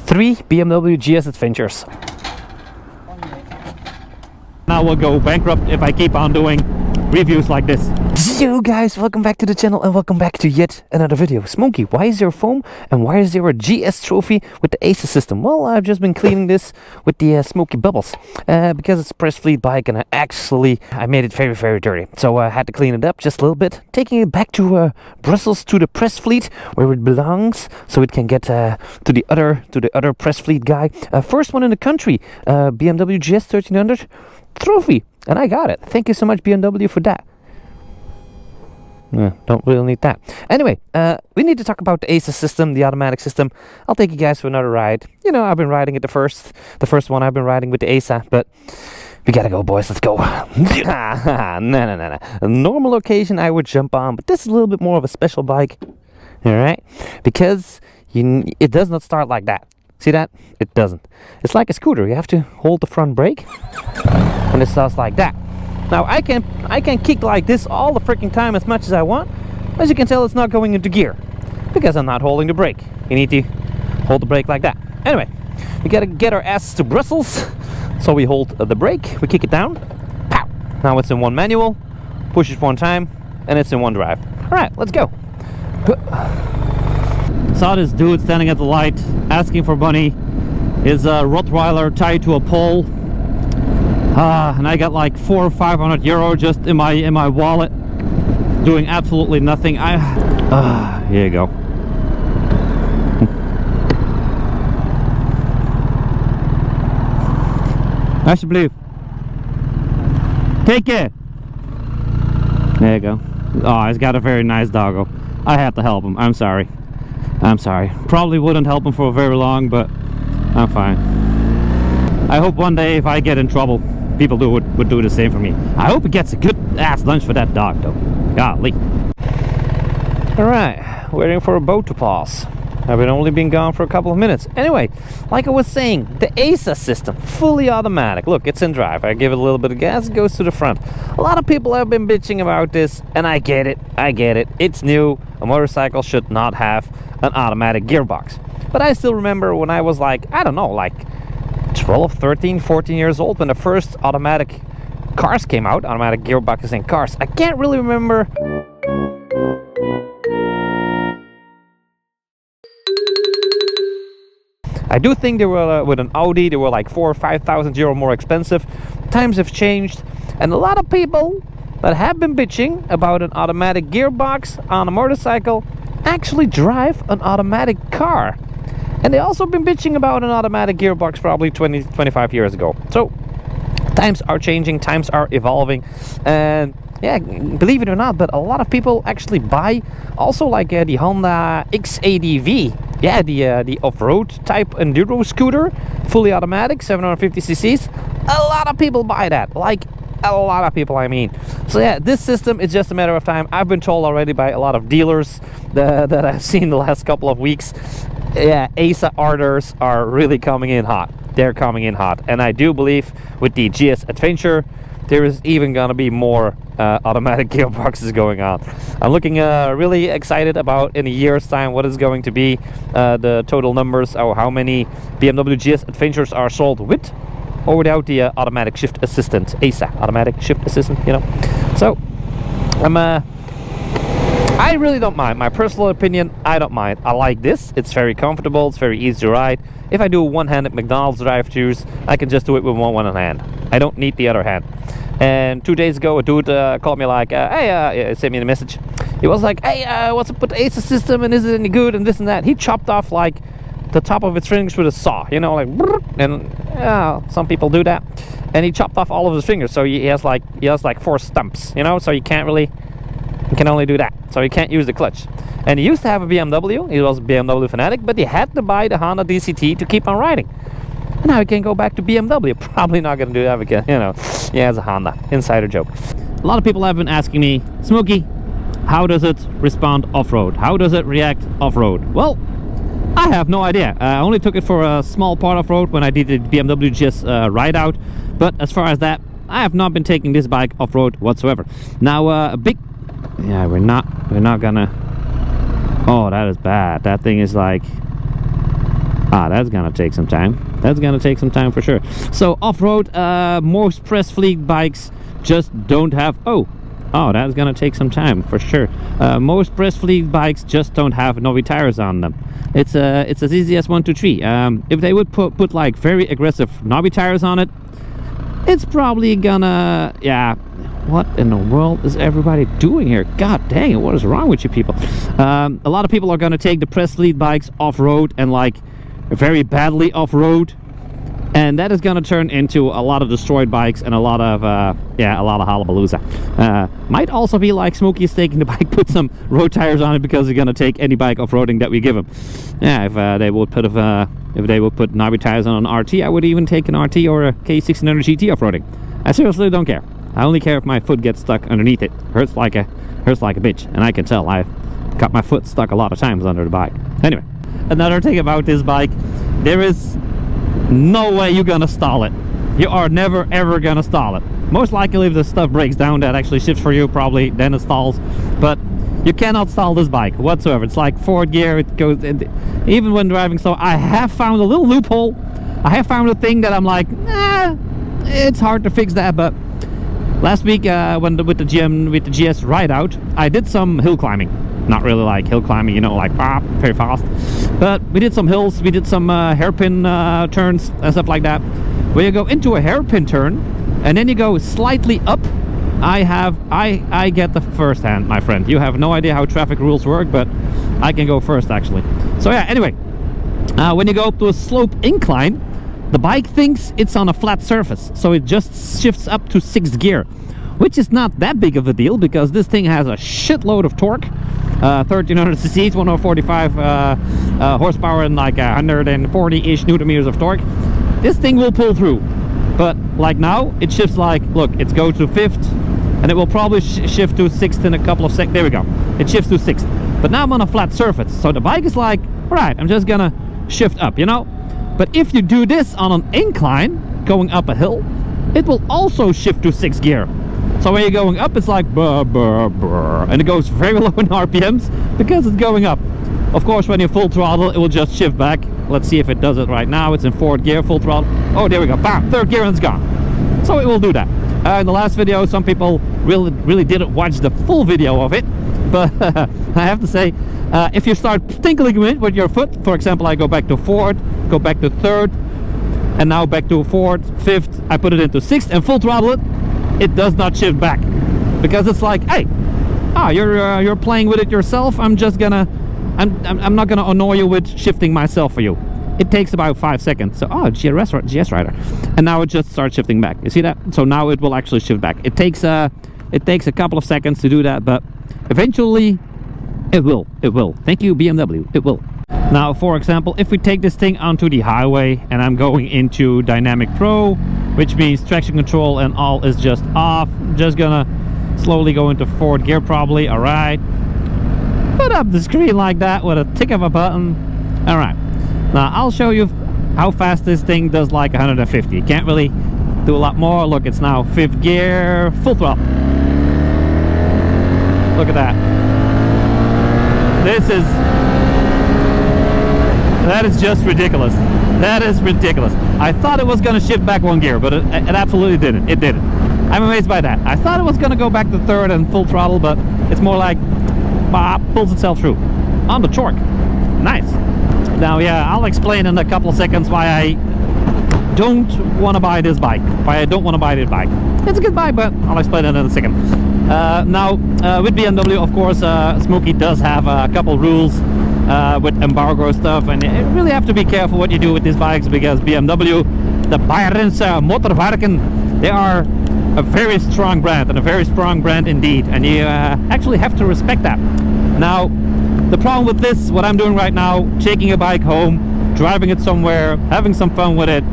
3 BMW GS Adventures. Now we'll go bankrupt if I keep on doing reviews like this. Yo guys, welcome back to the channel and welcome back to yet another video. Smokey, why is there foam and why is there a GS trophy with the ACES system? Well, I've just been cleaning this with the Smokey Bubbles because it's a press fleet bike and I made it very, very dirty. So I had to clean it up just a little bit, taking it back to Brussels to the press fleet where it belongs so it can get to the other press fleet guy. First one in the country, BMW GS 1300 trophy, and I got it. Thank you so much BMW for that. Don't really need that. Anyway, we need to talk about the ACES system, the automatic system. I'll take you guys for another ride. You know, I've been riding it the first one I've been riding with the ASA, but we gotta go, boys. Let's go. No. A normal occasion I would jump on, but this is a little bit more of a special bike. All right, because it does not start like that. See that? It doesn't. It's like a scooter. You have to hold the front brake, and it starts like that. Now I can kick like this all the freaking time as much as I want. As you can tell, it's not going into gear because I'm not holding the brake. You need to hold the brake like that. Anyway, we gotta get our asses to Brussels. So we hold the brake, we kick it down. Pow! Now it's in one manual. Push it one time, and it's in one drive. All right, let's go. Saw this dude standing at the light asking for money. His Rottweiler tied to a pole. And I got like 400 or 500 euro just in my wallet, doing absolutely nothing. Here you go. Alsjeblieft. Take it. There you go. Oh, he's got a very nice doggo. I have to help him. I'm sorry. Probably wouldn't help him for very long, but I'm fine. I hope one day if I get in trouble, people would do the same for me. I hope he gets a good ass lunch for that dog though. Golly. Alright, waiting for a boat to pass. I've only been gone for a couple of minutes. Anyway, like I was saying, the ASA system, fully automatic. Look, it's in drive. I give it a little bit of gas, it goes to the front. A lot of people have been bitching about this, and I get it. It's new. A motorcycle should not have an automatic gearbox. But I still remember when I was like, I don't know, like 12, 13, 14 years old when the first automatic cars came out, automatic gearboxes in cars. I can't really remember. I do think they were with an Audi, they were like 4,000 or 5,000 euro more expensive. Times have changed, and a lot of people that have been bitching about an automatic gearbox on a motorcycle actually drive an automatic car. And they also been bitching about an automatic gearbox probably 20, 25 years ago. So times are changing, times are evolving, and yeah, believe it or not, but a lot of people actually buy also like the Honda X80V. Yeah, the off-road type enduro scooter, fully automatic, 750 cc's. A lot of people buy that, like a lot of people, I mean. So yeah, this system is just a matter of time. I've been told already by a lot of dealers that I've seen the last couple of weeks. Yeah, ASA orders are really coming in hot. They're coming in hot, and I do believe with the GS Adventure there is even gonna be more automatic gearboxes going on. I'm looking really excited about in a year's time what is going to be the total numbers, or how many BMW GS Adventures are sold with or without the automatic shift assistant, ASA, automatic shift assistant, you know. So I really don't mind. My personal opinion, I don't mind. I like this. It's very comfortable. It's very easy to ride. If I do one-handed McDonald's drive-thrus, I can just do it with one hand. I don't need the other hand. And 2 days ago, a dude called me like, hey, sent me a message. He was like, hey, what's up with the ASA system, and is it any good, and this and that. He chopped off like the top of its fingers with a saw, you know, like, and some people do that. And he chopped off all of his fingers, so he has like 4 stumps, you know, so you can only do that. So you can't use the clutch. And he used to have a BMW. He was a BMW fanatic, but he had to buy the Honda DCT to keep on riding. And now he can go back to BMW. Probably not gonna do that because, you know, he has a Honda. Insider joke. A lot of people have been asking me, Smokey, how does it respond off-road? How does it react off-road? Well, I have no idea. I only took it for a small part off-road when I did the BMW GS ride out. But as far as that, I have not been taking this bike off-road whatsoever. Now, a big... Yeah, we're not gonna... Oh, that is bad. That thing is like... That's gonna take some time. That's gonna take some time for sure. So off-road, most press fleet bikes just don't have... Oh, that's gonna take some time for sure. Most press fleet bikes just don't have Novi tires on them. It's as easy as 1, 2, 3. If they would put like very aggressive Novi tires on it, it's probably gonna... Yeah, what in the world is everybody doing here? God dang it, what is wrong with you people? A lot of people are gonna take the press fleet bikes off-road and like very badly off-road, and that is gonna turn into a lot of destroyed bikes and a lot of hullabalooza. Might also be like Smokey is taking the bike, put some road tires on it because he's gonna take any bike off-roading that we give him. Yeah, if they would put Novi tires on an RT, I would even take an RT or a K1600 GT off-roading. I seriously don't care. I only care if my foot gets stuck underneath it. Hurts like a bitch, and I can tell I've got my foot stuck a lot of times under the bike. Anyway, another thing about this bike, there is no way you're gonna stall it. You are never ever gonna stall it. Most likely if the stuff breaks down, that actually shifts for you, probably then it stalls, but you cannot stall this bike whatsoever. It's like forward gear, it goes, even when driving. So I have found a little loophole. I have found a thing that I'm like, it's hard to fix that. But last week with the GS ride out, I did some hill climbing. Not really like hill climbing, you know, like very fast, but we did some hills, we did some hairpin turns and stuff like that. Where you go into a hairpin turn and then you go slightly up, I get the first hand, my friend. You have no idea how traffic rules work, but I can go first actually. So yeah, anyway, when you go up to a slope incline, the bike thinks it's on a flat surface, so it just shifts up to 6th gear, which is not that big of a deal because this thing has a shitload of torque. 1300 cc's, 145 horsepower and like 140-ish newton meters of torque. This thing will pull through, but like now it shifts like, look, it goes to 5th and it will probably shift to 6th in a couple of seconds. There we go, it shifts to 6th, but now I'm on a flat surface, so the bike is like, all right, I'm just gonna shift up, you know. But if you do this on an incline going up a hill, it will also shift to 6th gear. So when you're going up, it's like brr, brr, brr, and it goes very low in RPMs because it's going up. Of course, when you're full throttle, it will just shift back. Let's see if it does it right now. It's in 4th gear, full throttle. Oh, there we go. Bam, 3rd gear and it's gone. So it will do that. In the last video, some people really didn't watch the full video of it, but I have to say, if you start tinkling with your foot, for example, I go back to 4th, go back to 3rd, and now back to 4th, 5th, I put it into 6th and full throttle it does not shift back because it's like, hey, you're playing with it yourself. I'm not gonna annoy you with shifting myself for you. It takes about 5 seconds. So GS rider, and now it just starts shifting back. You see that? So now it will actually shift back. It takes a couple of seconds to do that, but eventually it will. Thank you, BMW. It will. Now, for example, if we take this thing onto the highway and I'm going into Dynamic Pro, which means traction control and all is just off, I'm just gonna slowly go into 4th gear probably. All right, put up the screen like that with a tick of a button. All right, now I'll show you how fast this thing does, like 150. You can't really do a lot more. Look, it's now 5th gear, full throttle. Look at that. That is just ridiculous. That is ridiculous. I thought it was going to shift back 1 gear, but it absolutely didn't. It didn't. I'm amazed by that. I thought it was going to go back to 3rd and full throttle, but it's more like pulls itself through on the torque. Nice. Now, yeah, I'll explain in a couple of seconds why I don't want to buy this bike. It's a good bike, but I'll explain it in a second. Now, with BMW, of course, Smokey does have a couple rules with embargo stuff, and you really have to be careful what you do with these bikes because BMW, the Bayernse Motorwerken, they are a very strong brand, and a very strong brand indeed, and you actually have to respect that. Now, the problem with this, what I'm doing right now, taking a bike home, driving it somewhere, having some fun with it,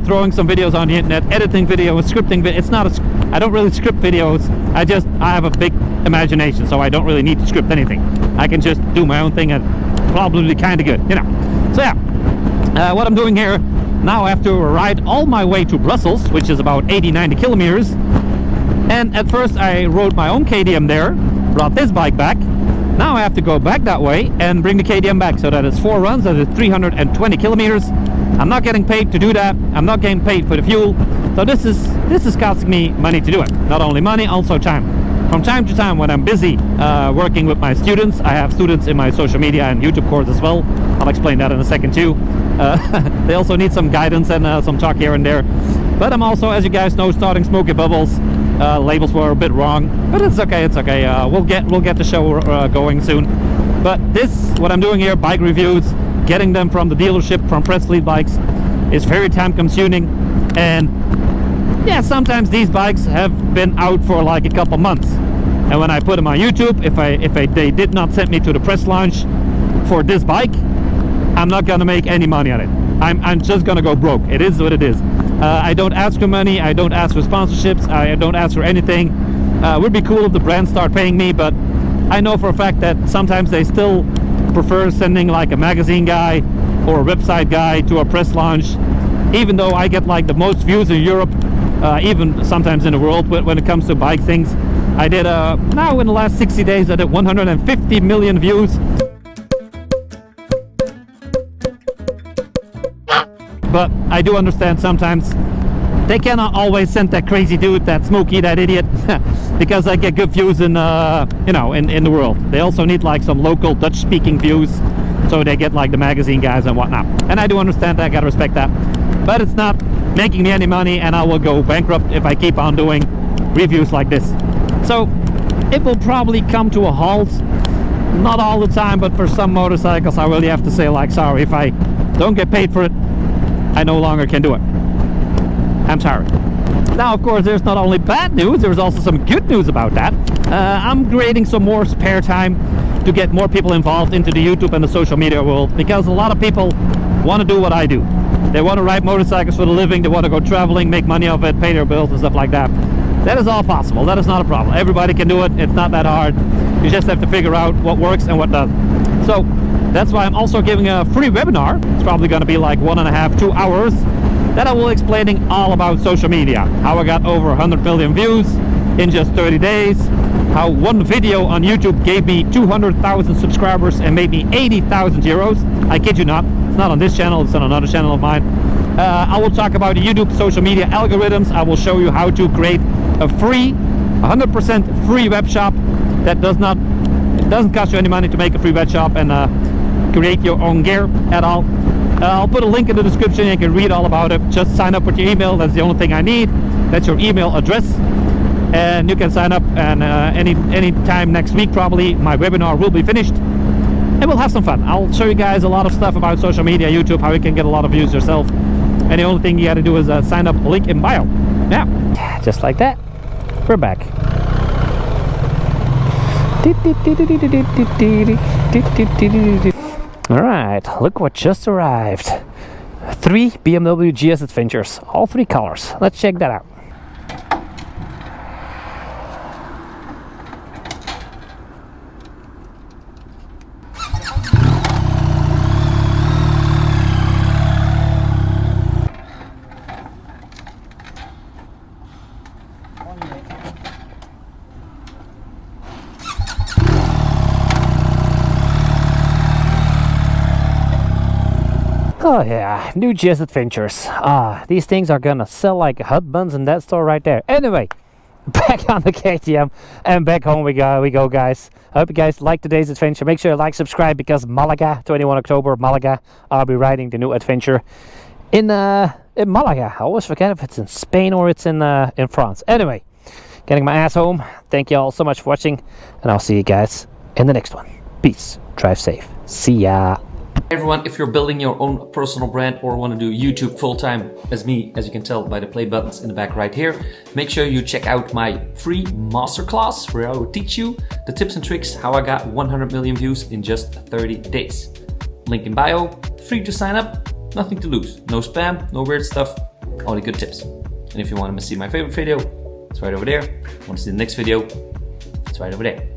throwing some videos on the internet, editing videos, scripting videos. It's not I don't really script videos. I have a big imagination, so I don't really need to script anything. I can just do my own thing and probably kind of good, you know. So yeah, what I'm doing here now, I have to ride all my way to Brussels, which is about 80-90 kilometers. And at first I rode my own KTM there, brought this bike back, Now I have to go back that way and bring the KTM back, so that is 4 runs, that is 320 kilometers. I'm not getting paid to do that. I'm not getting paid for the fuel. So this is costing me money to do it. Not only money, also time. From time to time when I'm busy working with my students, I have students in my social media and YouTube course as well. I'll explain that in a second too. They also need some guidance and some talk here and there. But I'm also, as you guys know, starting Smoky Bubbles. Labels were a bit wrong, but it's okay. It's okay. We'll get the show going soon. But what I'm doing here, bike reviews, getting them from the dealership, from Press Fleet Bikes, is very time consuming. And yeah, sometimes these bikes have been out for like a couple months. And when I put them on YouTube, if they did not send me to the press launch for this bike, I'm not gonna make any money on it. I'm just gonna go broke. It is what it is. I don't ask for money. I don't ask for sponsorships. I don't ask for anything. Would be cool if the brands start paying me, but I know for a fact that sometimes they still prefer sending like a magazine guy or a website guy to a press launch, even though I get like the most views in Europe, even sometimes in the world when it comes to bike things. I did now in the last 60 days I did 150 million views. But I do understand sometimes they cannot always send that crazy dude, that Smokey, that idiot, because I get good views in you know, in the world. They also need like some local Dutch-speaking views, so they get like the magazine guys and whatnot. And I do understand that, I gotta respect that. But it's not making me any money, and I will go bankrupt if I keep on doing reviews like this. So it will probably come to a halt. Not all the time, but for some motorcycles I really have to say like, sorry, if I don't get paid for it, I no longer can do it. I'm sorry. Now, of course, there's not only bad news, there's also some good news about that. I'm creating some more spare time to get more people involved into the YouTube and the social media world, because a lot of people want to do what I do. They want to ride motorcycles for a living, they want to go traveling, make money off it, pay their bills and stuff like that. That is all possible. That is not a problem. Everybody can do it. It's not that hard. You just have to figure out what works and what doesn't. So that's why I'm also giving a free webinar. It's probably going to be like 1.5 to 2 hours, that I will explaining all about social media. How I got over 100 million views in just 30 days. How one video on YouTube gave me 200,000 subscribers and made me 80,000 euros. I kid you not. It's not on this channel. It's on another channel of mine. I will talk about the YouTube social media algorithms. I will show you how to create a free, 100% free web shop that it doesn't cost you any money to make a free web shop and create your own gear at all. I'll put a link in the description. You can read all about it. Just sign up with your email. That's the only thing I need. That's your email address, and you can sign up. And any time next week, probably my webinar will be finished, and we'll have some fun. I'll show you guys a lot of stuff about social media, YouTube, how you can get a lot of views yourself. And the only thing you got to do is sign up. Link in bio. Yeah, just like that. We're back. Alright, look what just arrived. 3 BMW GS Adventures, all 3 colors. Let's check that out. Oh yeah, new GS Adventures. These things are gonna sell like hot buns in that store right there. Anyway, back on the KTM and back home we go guys. I hope you guys liked today's adventure. Make sure you like, subscribe, because Malaga, 21 October, Malaga, I'll be riding the new adventure in Malaga. I always forget if it's in Spain or it's in France. Anyway, getting my ass home. Thank you all so much for watching, and I'll see you guys in the next one. Peace, drive safe, see ya. Hey everyone, if you're building your own personal brand or want to do YouTube full-time as me, as you can tell by the play buttons in the back right here, make sure you check out my free masterclass where I will teach you the tips and tricks how I got 100 million views in just 30 days. Link in bio, free to sign up, nothing to lose. No spam, no weird stuff, only good tips. And if you want to see my favorite video, it's right over there. Want to see the next video, it's right over there.